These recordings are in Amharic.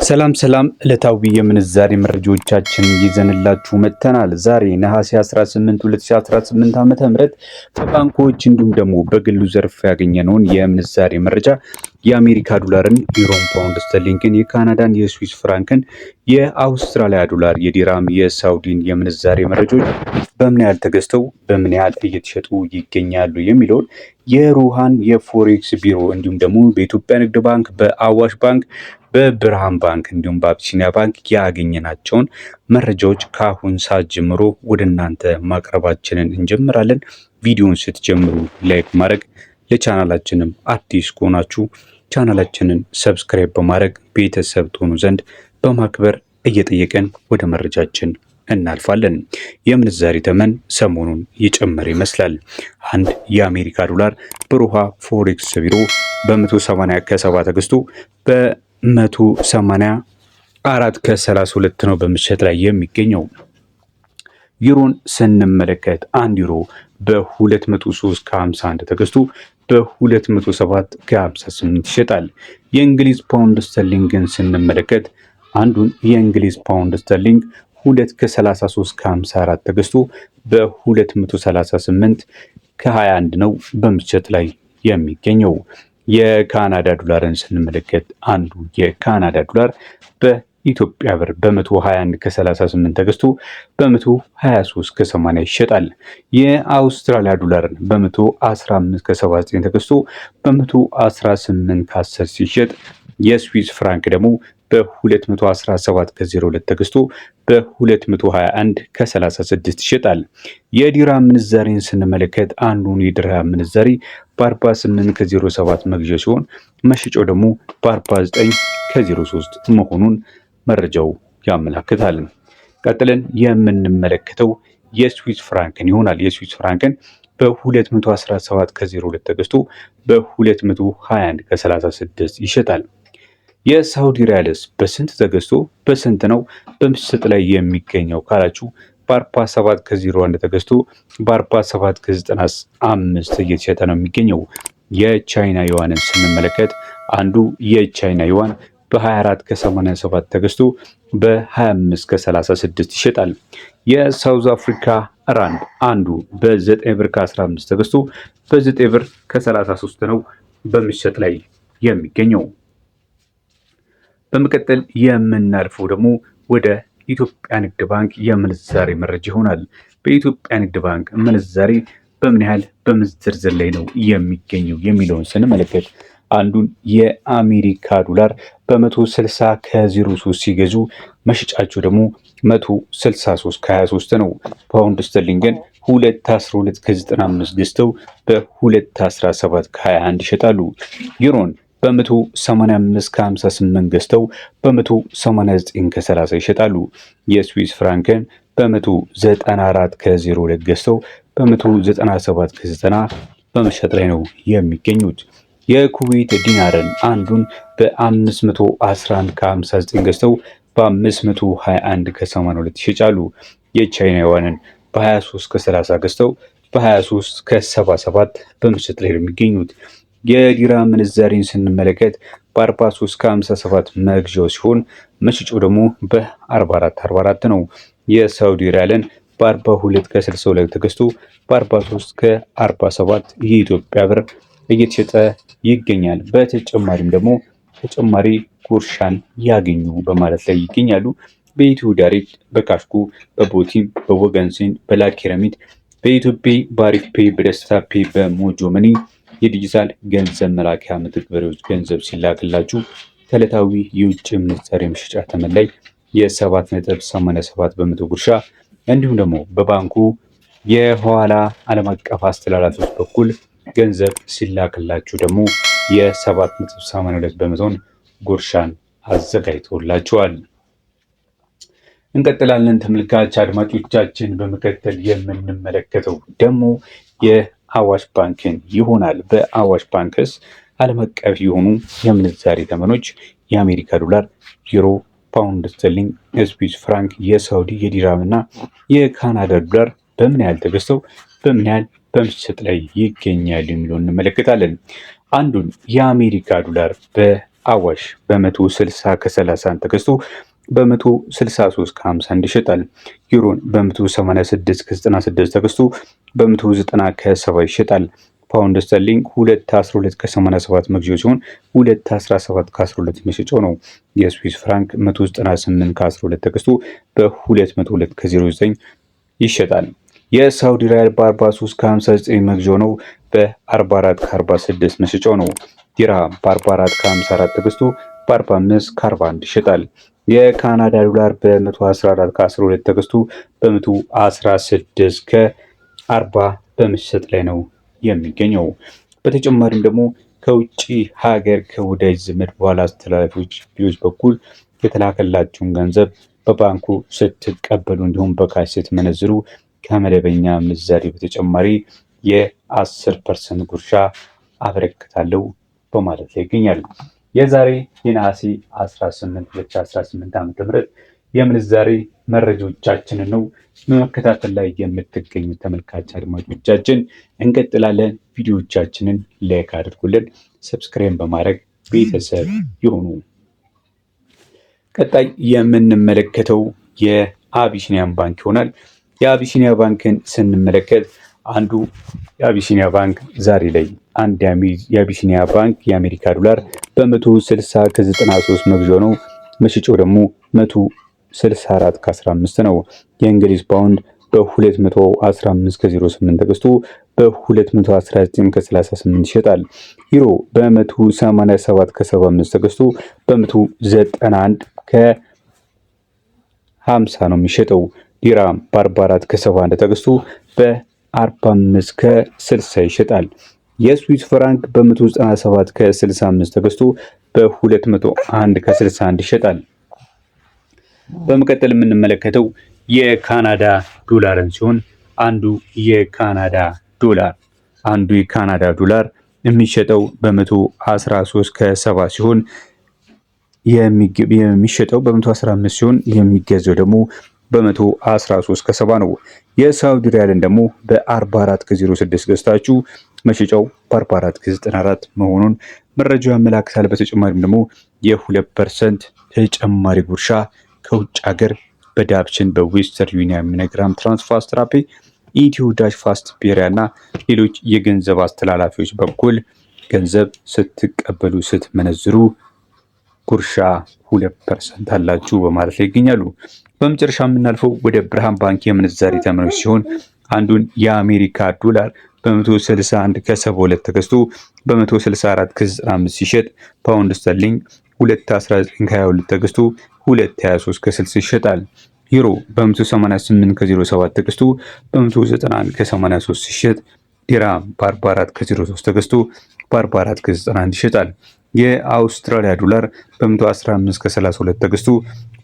ሰላም ዕለታዊ የምንዛሬ መረጃዎቻችን ይዘንላችሁ መጥተናል። ዛሬ ነሐሴ 18 2018 ዓ.ም በባንኮች እንዲሁም ደግሞ በግሉ ዘርፍ ያገኘነውን የምንዛሬ መረጃ የአሜሪካ ዶላርን፣ ዩሮን፣ ፓውንድ ስተርሊንግን፣ የካናዳን፣ የስዊስ ፍራንክን፣ የአውስትራሊያ ዶላር፣ የዲራም፣ የሳውዲን የምንዛሬ መረጃዎች በምን ያህል ተገዝተው በምን ያህል እየተሸጡ ይገኛሉ የሚለውን የሩሃን የፎሬክስ ቢሮ እንዲሁም ደግሞ በኢትዮጵያ ንግድ ባንክ፣ በአዋሽ ባንክ፣ በብርሃን ባንክ እንዲሁም በአቢሲኒያ ባንክ ያገኘናቸውን መረጃዎች ከአሁን ሰዓት ጀምሮ ወደ እናንተ ማቅረባችንን እንጀምራለን። ቪዲዮውን ስትጀምሩ ላይክ ማድረግ፣ ለቻናላችንም አዲስ ከሆናችሁ ቻናላችንን ሰብስክራይብ በማድረግ ቤተሰብ ትሆኑ ዘንድ በማክበር እየጠየቀን ወደ መረጃችን እናልፋለን። የምንዛሬ ተመን ሰሞኑን እየጨመረ ይመስላል። አንድ የአሜሪካ ዶላር በሮሃ ፎሬክስ ቢሮ በ180 ከ70 ተገዝቶ በ184 ከ32 ነው በምሽት ላይ የሚገኘው። ዩሮን ስንመለከት 1 ዩሮ በ203 ከ51 ተገዝቶ በ207 ከ58 ይሸጣል። የእንግሊዝ ፓውንድ ስተርሊንግን ስንመለከት አንዱን የእንግሊዝ ፓውንድ ስተርሊንግ 2 ከ33 ከ54 ተገዝቶ በ238 ከ21 ነው በምሽት ላይ የሚገኘው። የካናዳ ዶላርን ስንመለከት አንዱ የካናዳ ዶላር በኢትዮጵያ ብር በ121 ከ38 ተገዝቶ በ123 ከ80 ይሸጣል። የአውስትራሊያ ዶላርን በ115 ከ79 ተገዝቶ በ118 ከ10 ሲሸጥ የስዊስ ፍራንክ ደግሞ በ217 ከ02 ተገዝቶ በ221 ከ36 ይሸጣል። የዲራም ምንዛሬን ስንመለከት አንዱን የዲራም ምንዛሬ በ48 ከ07 መግዣ ሲሆን መሸጫው ደግሞ በ49 ከ03 መሆኑን መረጃው ያመላክታል። ቀጥለን የምንመለከተው የስዊስ ፍራንክን ይሆናል። የስዊስ ፍራንክን በ217 ከ02 ተገዝቶ በ221 ከ36 ይሸጣል። የሳውዲ ሪያልስ በስንት ተገዝቶ በስንት ነው በምሽት ላይ የሚገኘው ካላችሁ በ47 ከ01 ተገዝቶ በ47 ከ95 እየተሸጠ ነው የሚገኘው። የቻይና ዩዋንን ስንመለከት አንዱ የቻይና ዩዋን በ24 ከ87 ተገዝቶ በ25 ከ36 ይሸጣል። የሳውዝ አፍሪካ ራንድ አንዱ በ9 ብር ከ15 ተገዝቶ በ9 ብር ከ33 ነው በምሽት ላይ የሚገኘው። በመቀጠል የምናልፈው ደግሞ ወደ ኢትዮጵያ ንግድ ባንክ የምንዛሬ መረጃ ይሆናል። በኢትዮጵያ ንግድ ባንክ ምንዛሬ በምን ያህል በምዝርዝር ላይ ነው የሚገኘው የሚለውን ስንመለከት አንዱን የአሜሪካ ዶላር በ160 ከ03 ሲገዙ መሸጫቸው ደግሞ 163 ከ23 ነው። ፓውንድ ስተርሊንግን 212 ከ95 ገዝተው በ217 ከ21 ይሸጣሉ። ዩሮን በ185 ከ58 ገዝተው በ189 ከ30 ይሸጣሉ። የስዊስ ፍራንክን በ194 ከ02 ገዝተው በ197 ከ90 በመሸጥ ላይ ነው የሚገኙት። የኩዌት ዲናርን አንዱን በ511 ከ59 ገዝተው በ521 ከ82 ይሸጫሉ። የቻይና ዩዋንን በ23 ከ30 ገዝተው በ23 ከ77 በመሸጥ ላይ ነው የሚገኙት። የዲራም ምንዛሬን ስንመለከት በ43 ከ57 መግዣው ሲሆን መሸጫው ደግሞ በ44 ነው። የሳውዲ ሪያልን በ42 ከ62 ተገዝቶ በ43 ከ47 የኢትዮጵያ ብር እየተሸጠ ይገኛል። በተጨማሪም ደግሞ ተጨማሪ ጉርሻን ያገኙ በማለት ላይ ይገኛሉ። በኢትዮ ዳይሬክት፣ በካሽኩ፣ በቦቲም፣ በወገንሲን፣ በላኪረሚት፣ በኢትዮጵያ በአሪፍ ፔይ፣ በደስታ ፔይ፣ በሞጆ መኒ የዲጂታል ገንዘብ መላኪያ መተግበሪያዎች ገንዘብ ሲላክላችሁ ከዕለታዊ የውጭ ምንዛሬ መሸጫ ተመን ላይ የ7.87 በመቶ ጉርሻ እንዲሁም ደግሞ በባንኩ የኋላ ዓለም አቀፍ አስተላላፊዎች በኩል ገንዘብ ሲላክላችሁ ደግሞ የ7.82 በመቶን ጉርሻን አዘጋጅቶላችኋል። እንቀጥላለን ተመልካች አድማጮቻችን። በመከተል የምንመለከተው ደግሞ የአዋሽ ባንክን ይሆናል። በአዋሽ ባንክስ ዓለም አቀፍ የሆኑ የምንዛሬ ተመኖች የአሜሪካ ዶላር፣ ዩሮ፣ ፓውንድ ስተርሊንግ፣ ስዊስ ፍራንክ፣ የሳውዲ፣ የዲራም እና የካናዳ ዶላር በምን ያህል ተገዝተው በምን ያህል በምሽት ላይ ይገኛል የሚለውን እንመለከታለን። አንዱን የአሜሪካ ዶላር አዋሽ በ160 ከ31 ተገዝቶ በ163 ከ51 ይሸጣል። ዩሮን በ186 ከ96 ተገዝቶ በ190 ከ70 ይሸጣል። ፓውንድ ስተርሊንግ 212 ከ87 መግዣው ሲሆን 217 ከ12 መሸጫው ነው። የስዊስ ፍራንክ 198 ከ12 ተገዝቶ በ202 ከ09 ይሸጣል። የሳውዲ ሪያል በ43 ከ59 መግዣው ነው። በ44 ከ46 መሸጫው ነው። ዲርሃም በ44 ከ54 ተገዝቶ በ45 ከ41 ይሸጣል። የካናዳ ዶላር በ114 ከ12 ተገዝቶ በ116 ከ40 በመሸጥ ላይ ነው የሚገኘው። በተጨማሪም ደግሞ ከውጭ ሀገር ከወዳጅ ዘመድ በኋላ አስተላላፊዎች በኩል የተላከላችሁን ገንዘብ በባንኩ ስትቀበሉ እንዲሁም በካሽ ስትመነዝሩ ከመደበኛ ምንዛሬ በተጨማሪ የ10% ጉርሻ አበረክታለሁ በማለት ላይ ይገኛል። የዛሬ የነሐሴ 18 2018 ዓ.ም የምንዛሬ መረጃዎቻችንን ነው በመከታተል ላይ የምትገኙ ተመልካች አድማጮቻችን። እንቀጥላለን። ቪዲዮዎቻችንን ላይክ አድርጉልን፣ ሰብስክራይብ በማድረግ ቤተሰብ ይሁኑ። ቀጣይ የምንመለከተው የአቢሲኒያን ባንክ ይሆናል። የአቢሲኒያ ባንክን ስንመለከት አንዱ የአቢሲኒያ ባንክ ዛሬ ላይ አንድ የአቢሲኒያ ባንክ የአሜሪካ ዶላር በ160 ከ93 መግዣው ነው። መሸጫው ደግሞ 164 ከ15 ነው። የእንግሊዝ ፓውንድ በ215 ከ08 ተገዝቶ በ219 ከ38 ይሸጣል። ዩሮ በ187 ከ75 ተገዝቶ በ191 ከ50 ነው የሚሸጠው። ዲራም በ44 ከ71 ተገዝቶ በ45 ከ60 ይሸጣል። የስዊስ ፍራንክ በ197 ከ65 ተገዝቶ በ201 ከ61 ይሸጣል። በመቀጠል የምንመለከተው የካናዳ ዶላርን ሲሆን አንዱ የካናዳ ዶላር የሚሸጠው በ113 ከ70 ሲሆን የሚሸጠው በ115 ሲሆን የሚገዛው ደግሞ በ113 ከ70 ነው። የሳውዲ ሪያልን ደግሞ በ44 ከ06 ገዝታችሁ መሸጫው በ44 ከ94 መሆኑን መረጃው ያመላክታል። በተጨማሪም ደግሞ የ2% ተጨማሪ ጉርሻ ከውጭ ሀገር በዳብሽን በዌስተርን ዩኒየን ሚኒግራም ትራንስፋስት ራፔ ኢትዮ ዳሽ ፋስት ፔሪያ እና ሌሎች የገንዘብ አስተላላፊዎች በኩል ገንዘብ ስትቀበሉ ስትመነዝሩ ጉርሻ 2% አላችሁ በማለት ላይ ይገኛሉ። በመጨረሻ የምናልፈው ወደ ብርሃን ባንክ የምንዛሬ ተመኖች ሲሆን አንዱን የአሜሪካ ዶላር በ161 ከ72 ተገዝቶ በ164 ከ95 ሲሸጥ ፓውንድ ስተርሊንግ 219 ከ22 ተገዝቶ 223 ከ60 ይሸጣል። ዩሮ በ188 ከ07 ተገዝቶ በ191 ከ83 ሲሸጥ ዲራም በ44 ከ03 ተገዝቶ በ44 ከ91 ይሸጣል። የአውስትራሊያ ዶላር በ115 ከ32 ተገዝቶ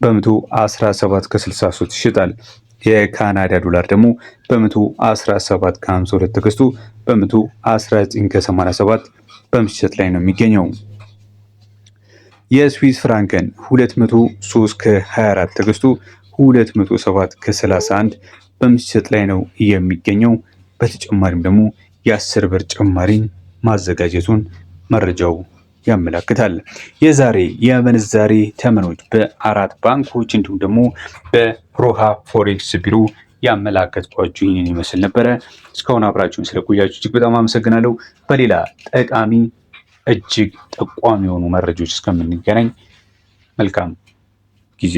በ117 ከ63 ይሸጣል። የካናዳ ዶላር ደግሞ በ117 ከ52 ተገዝቶ በ119 ከ87 በመሸጥ ላይ ነው የሚገኘው። የስዊስ ፍራንክን 203 ከ24 ተገዝቶ 207 ከ31 በመሸጥ ላይ ነው የሚገኘው። በተጨማሪም ደግሞ የ10 ብር ጭማሪን ማዘጋጀቱን መረጃው ያመለክታል። የዛሬ የምንዛሬ ተመኖች በአራት ባንኮች እንዲሁም ደግሞ በሮሃ ፎሬክስ ቢሮ ያመላከትኳችሁ ይህንን ይመስል ነበረ። እስካሁን አብራችሁን ስለቆያችሁ እጅግ በጣም አመሰግናለሁ። በሌላ ጠቃሚ እጅግ ጠቋሚ የሆኑ መረጃዎች እስከምንገናኝ መልካም ጊዜ